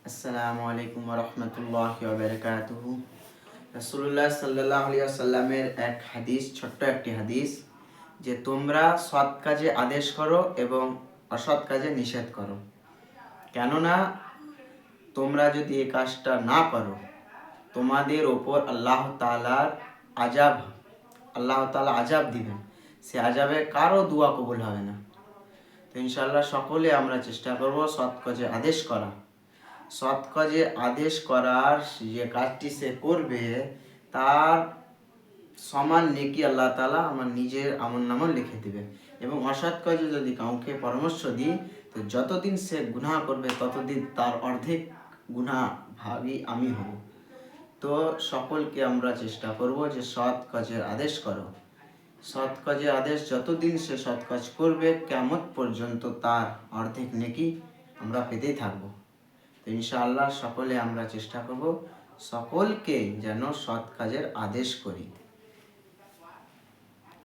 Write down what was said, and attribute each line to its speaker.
Speaker 1: আসসালামু আলাইকুম ওয়া রাহমাতুল্লাহি ওয়া বারাকাতুহু। রাসূলুল্লাহ সাল্লাল্লাহু আলাইহি ওয়াসাল্লামের এক হাদিস, ছোট্ট একটি হাদিস, যে তোমরা সৎ কাজে আদেশ করো এবং অসৎ কাজে নিষেধ করো। কেননা তোমরা যদি এই কাজটা না করো, তোমাদের ওপর আল্লাহ তাআলা আযাব দিবেন। সে আযাবে কারো দোয়া কবুল হবে না। তো ইনশাআল্লাহ সকলে আমরা চেষ্টা করব সৎ কাজে আদেশ করা। সৎ কাজে আদেশ করার যে কাজটি সে করবে, তার সমান নেকি আল্লাহ তাআলা আমার নিজের আমলনামায় লিখে দিবে। এবং অসৎ কাজে যদি কাউকে পরামর্শ দিই, তো যতদিন সে গুনাহ করবে ততদিন তার অর্ধেক গুনাহভাগী আমি হব। তো সকলকে আমরা চেষ্টা করব যে সৎ কাজের আদেশ করো। সৎ কাজের আদেশ যতদিন সে সৎ কাজ করবে, কিয়ামত পর্যন্ত তার অর্ধেক নেকি আমরা পেতেই থাকবো। তো ইনশাআল্লাহ সকলে আমরা চেষ্টা করব সকলকে যেন সৎ কাজের আদেশ করি।